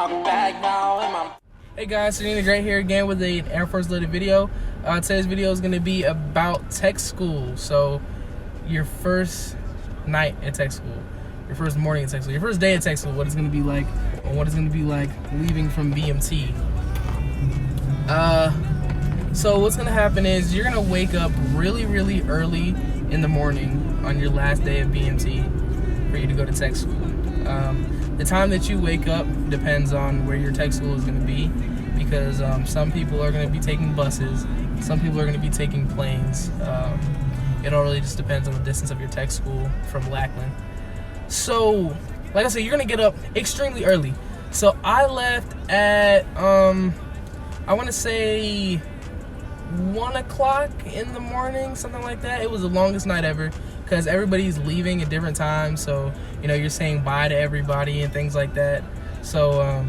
my bag now, in my... Hey guys, Serena Great here again with an Air Force related video. Today's video is going to be about tech school. So your first night at tech school, your first morning at tech school, your first day at tech school, what it's going to be like, or what it's going to be like leaving from BMT. So what's going to happen is you're going to wake up really early in the morning on your last day of BMT for you to go to tech school. The time that you wake up depends on where your tech school is going to be, because some people are going to be taking buses, some people are going to be taking planes. It all really just depends on the distance of your tech school from Lackland. So, like I said, you're going to get up extremely early. So I left at, I want to say 1 o'clock in the morning, something like that. It was the longest night ever, because everybody's leaving at different times, so you know you're saying bye to everybody and things like that. So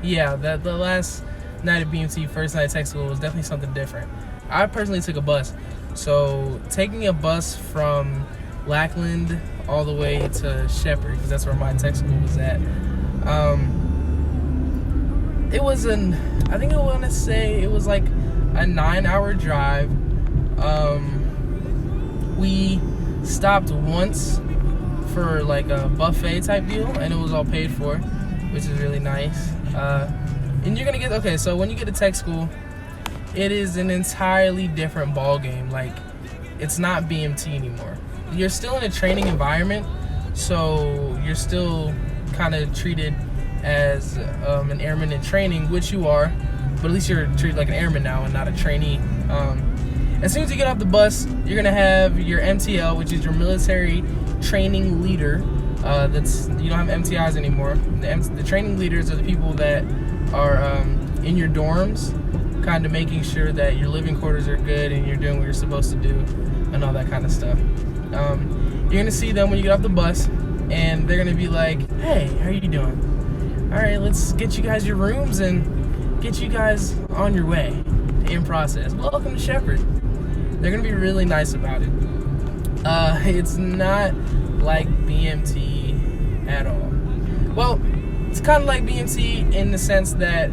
yeah, the last night at BMT, first night at tech school, was definitely something different. I personally took a bus, so taking a bus from Lackland all the way to Shepherd, because that's where my tech school was at. It was I think I want to say it was like a 9-hour drive. We stopped once for like a buffet type deal, and it was all paid for, which is really nice. And you're gonna get, okay, so when you get to tech school, it is an entirely different ball game. Like, it's not BMT anymore. You're still in a training environment, so you're still kind of treated as an airman in training, which you are, but at least you're treated like an airman now and not a trainee. As soon as you get off the bus, you're gonna have your MTL, which is your military training leader. You don't have MTIs anymore. The training leaders are the people that are in your dorms, kind of making sure that your living quarters are good and you're doing what you're supposed to do and all that kind of stuff. You're gonna see them when you get off the bus, and they're gonna be like, "Hey, how are you doing? All right, let's get you guys your rooms and get you guys on your way in process. Welcome to Shepherd." They're gonna be really nice about it. It's not like BMT at all. Well, it's kind of like BMT in the sense that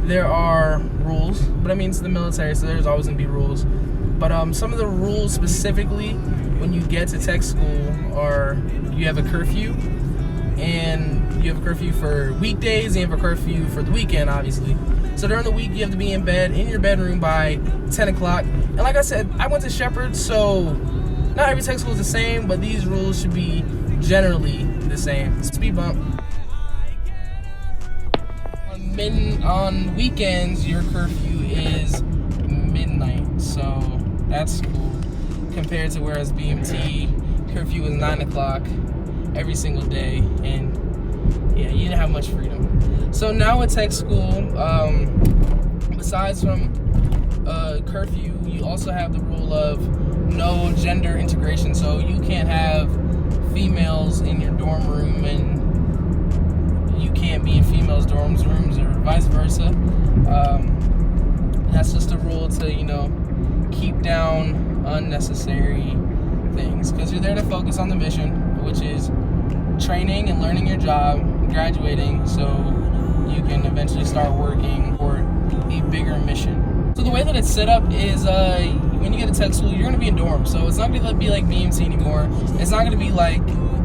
there are rules, but I mean it's the military, so there's always gonna be rules. But some of the rules specifically when you get to tech school are you have a curfew, and you have a curfew for weekdays, and you have a curfew for the weekend, obviously. So during the week, you have to be in bed, in your bedroom by 10 o'clock. And like I said, I went to Shepherd, so not every tech school is the same, but these rules should be generally the same. Speed bump. On weekends, your curfew is midnight, so that's cool. Compared to whereas BMT, curfew was 9 o'clock every single day, and yeah, you didn't have much freedom. So now at tech school, besides from curfew, you also have the rule of no gender integration. So you can't have females in your dorm room, and you can't be in females' dorms rooms, or vice versa. That's just a rule to, you know, keep down unnecessary things, because you're there to focus on the mission, which is training and learning your job, graduating, so you can eventually start working for a bigger mission. So the way that it's set up is when you get to tech school, you're going to be in dorms, so it's not going to be like BMT anymore. It's not going to be like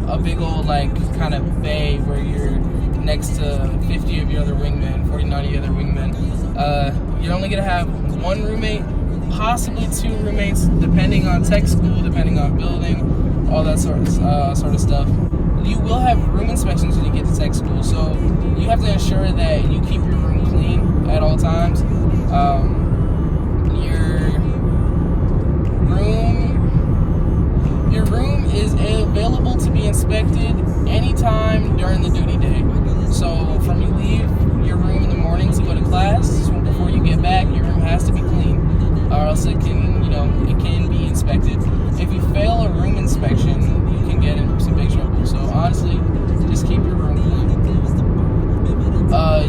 a big old like kind of bay where you're next to 50 of your other wingmen, 49 of your other wingmen. You're only going to have one roommate, possibly 2 roommates, depending on tech school, depending on building, all that sort of stuff. You will have room inspections when you get to tech school, so you have to ensure that you keep your room clean at all times. Your room is available to be inspected anytime during the duty day. So from you leave your room in the morning to go to class, so before you get back, your room has to be clean, or else it can be inspected. If you fail a room inspection, you can get in some big trouble. So honestly, just keep your room clean.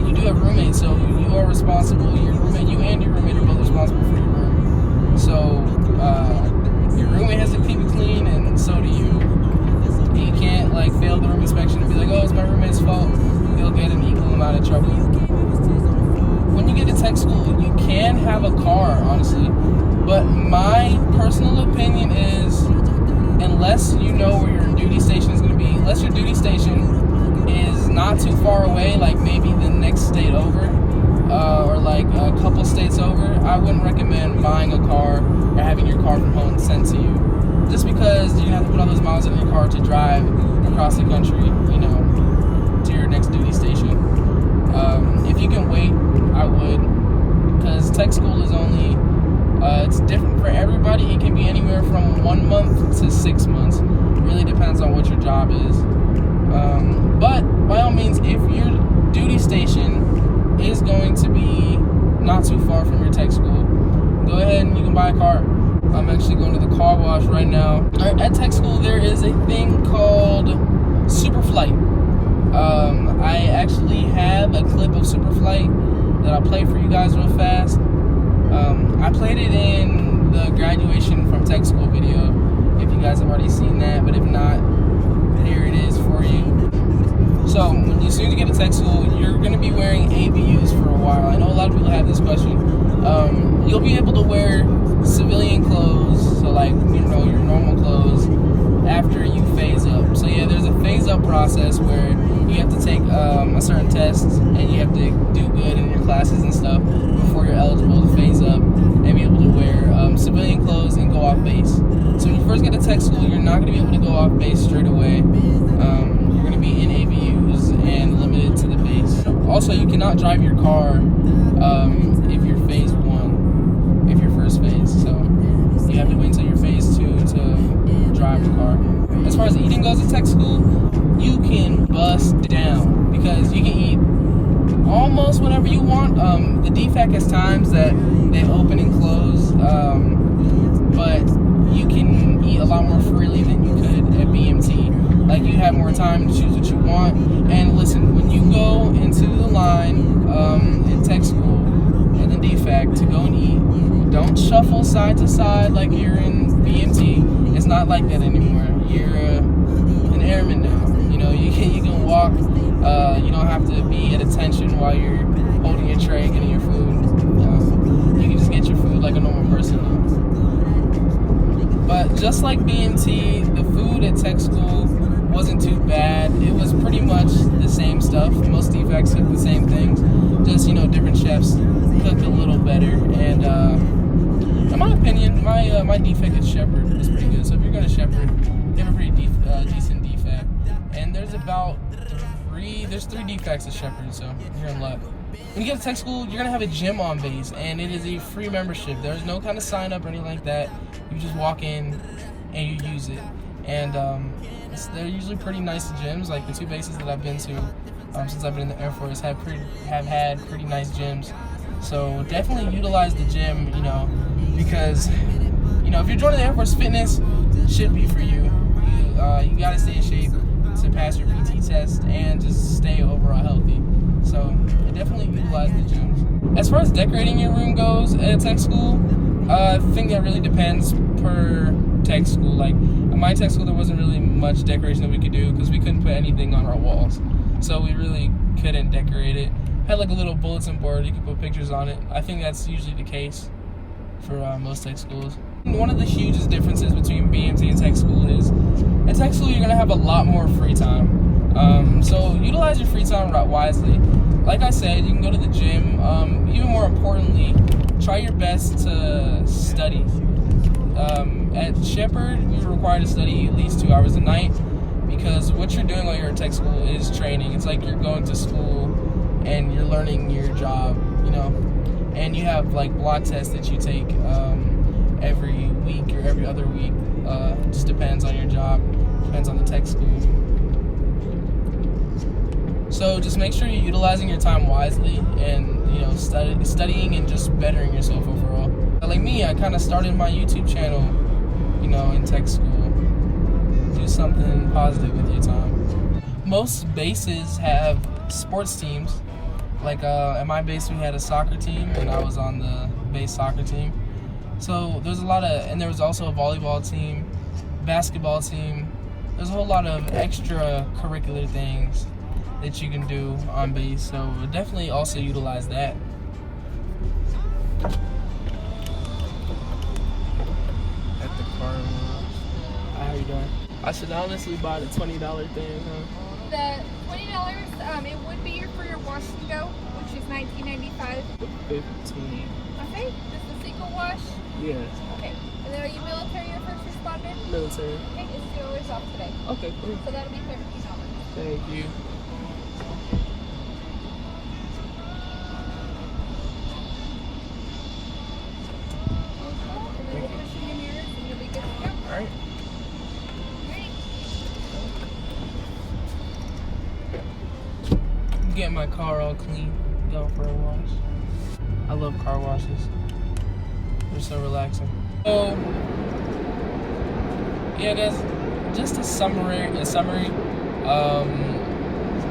You do have roommates, so you are responsible. You and your roommate are both responsible for your room. So your roommate has to keep it clean, and so do you. You can't like fail the room inspection and be like, "Oh, it's my roommate's fault." You'll get an equal amount kind of trouble. When you get to tech school, you can have a car, honestly. But my personal opinion is, unless you know where your duty station is going to be, unless your duty station is not too far away, like maybe the next state over, or like a couple states over, I wouldn't recommend buying a car or having your car from home sent to you. Just because you're going to have to put all those miles in your car to drive across the country, you know, to your next duty station. If you can wait, I would, because tech school is only, it's different for everybody. It can be anywhere from 1 month to 6 months. It really depends on what your job is. But by all means, if your duty station is going to be not too far from your tech school, go ahead and you can buy a car. I'm actually going to the car wash right now. At tech school, there is a thing called Superflight. I actually have a clip of Superflight that I'll play for you guys real fast. I played it in the graduation from tech school video, if you guys have already seen that, but if not, here it is for you. So, as soon as you get to tech school, you're going to be wearing ABUs for a while. I know a lot of people have this question. You'll be able to wear civilian clothes, so like, you know, your normal clothes, after you phase up. So yeah, there's a phase up process where you have to take a certain test and you have to do good in your classes and stuff before you're eligible to phase up and be able to wear civilian clothes and go off base. So when you first get to tech school, you're not going to be able to go off base straight away. You're going to be in ABUs and limited to the base. Also, you cannot drive your car if you're phase 1, if you're first phase. So you have to wait until you're phase 2 to drive the car. As far as eating goes at tech school, you can bust down because you can eat almost whenever you want. The DFAC has times that they open and close, but you can eat a lot more freely than you could at BMT. Like, you have more time to choose what you want. And listen, when you go into the line in tech school and the DFAC to go and eat, don't shuffle side to side like you're in BMT. It's not like that anymore. You're an airman now. You know, you can walk. You don't have to be at attention while you're holding your tray, getting your food. You can just get your food like a normal person now. But just like BMT, the food at tech school wasn't too bad. It was pretty much the same stuff. Most DFACs cook the same things. Just, you know, different chefs cook a little better. And in my opinion, my DFAC at Shepherd is pretty good. So if you're going to Shepherd, you have a pretty decent DFAC. And there's about there's 3 DFACs at Shepherd, so you're in luck. When you get to tech school, you're going to have a gym on base, and it is a free membership. There's no kind of sign up or anything like that. You just walk in and you use it. And they're usually pretty nice gyms. Like the 2 bases that I've been to since I've been in the Air Force have had pretty nice gyms. So definitely utilize the gym, you know, because, you know, if you're joining the Air Force, fitness should be for you. You got to stay in shape to pass your PT test and just stay overall healthy. So definitely utilize the gyms. As far as decorating your room goes at tech school, I think that really depends per tech school. Like at my tech school, there wasn't really much decoration that we could do because we couldn't put anything on our walls. So we really couldn't decorate it. Had like a little bulletin board, you could put pictures on it. I think that's usually the case for most tech schools. One of the hugest differences between BMT and tech school is at tech school you're going to have a lot more free time. So utilize your free time wisely. Like I said, you can go to the gym. Even more importantly, try your best to study. At Shepherd, we were required to study at least 2 hours a night because what you're doing while you're at tech school is training. It's like you're going to school and you're learning your job, you know. And you have like block tests that you take every week or every other week. It just depends on your job, depends on the tech school. So just make sure you're utilizing your time wisely and, you know, studying and just bettering yourself overall. Like me, I kind of started my YouTube channel, you know, in tech school. Do something positive with your time. Most bases have sports teams. Like at my base, we had a soccer team, and I was on the base soccer team. So there's a lot of, and there was also a volleyball team, basketball team, there's a whole lot of extracurricular things that you can do on base, so definitely also utilize that. At the car wash. How you doing? I should honestly buy the $20 thing, huh? The $20, it would be for your wash and go, which is $19.95. 15. Okay, just the single wash. Yes. Okay, and then are you military or first responder? Military. Okay, it's $2 off today. Okay, cool. So that'll be $13. Thank you. And then we'll push in your mirrors and you'll be good to go. All right. Ready? Get my car all clean, go for a wash. I love car washes. They're so relaxing. So, yeah, guys, just a summary.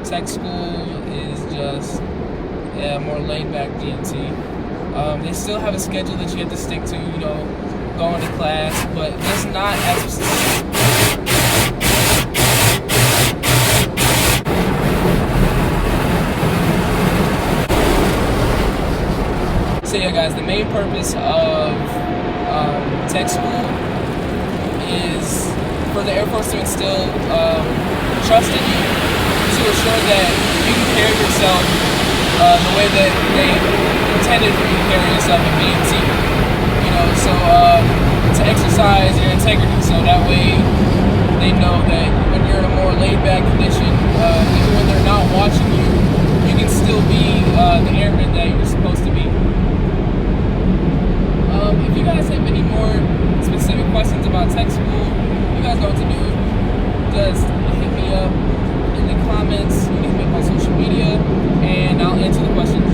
Tech school is just more laid back DMT. They still have a schedule that you have to stick to, you know, going to class, but it's not as So yeah, guys, the main purpose of tech school is for the Air Force to instill trust in you, to ensure that you can carry yourself the way that they intended for you to carry yourself in BMT. You know, so to exercise your integrity, so that way they know that when you're in a more laid-back condition, even when they're not watching you, you can still be the airman that you're supposed to be. If you guys have any more specific questions about tech school, you guys know what to do. Just hit me up in the comments, you can hit me up on social media, and I'll answer the questions.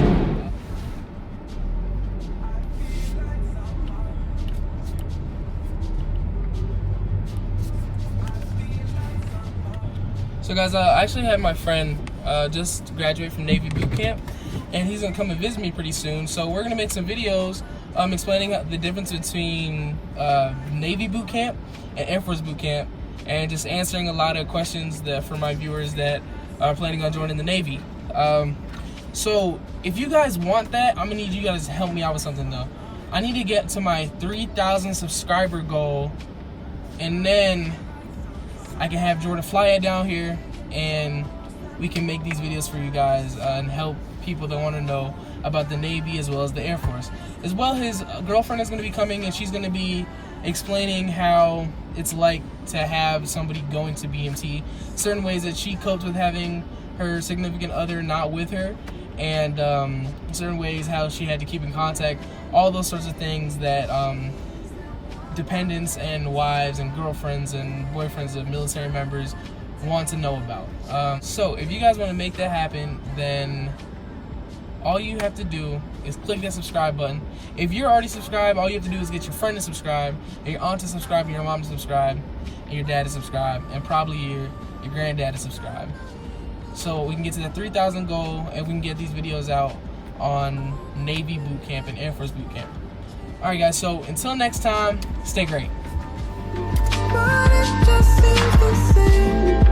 So guys, I actually had my friend just graduate from Navy boot camp, and he's gonna come and visit me pretty soon. So we're gonna make some videos explaining the difference between Navy boot camp and Air Force boot camp, and just answering a lot of questions for my viewers that are planning on joining the Navy. So if you guys want that, I'm gonna need you guys to help me out with something though. I need to get to my 3,000 subscriber goal, and then I can have Jordan fly it down here, and we can make these videos for you guys and help people that want to know about the Navy as well as the Air Force. As well, his girlfriend is going to be coming, and she's going to be explaining how it's like to have somebody going to BMT, certain ways that she coped with having her significant other not with her, and certain ways how she had to keep in contact, all those sorts of things that dependents and wives and girlfriends and boyfriends of military members want to know about. So if you guys want to make that happen, then all you have to do is click that subscribe button. If you're already subscribed, all you have to do is get your friend to subscribe, and your aunt to subscribe, and your mom to subscribe, and your dad to subscribe, and probably your granddad to subscribe. So we can get to the 3,000 goal, and we can get these videos out on Navy boot camp and Air Force boot camp. Alright guys, so until next time, stay great. But it just seems the same.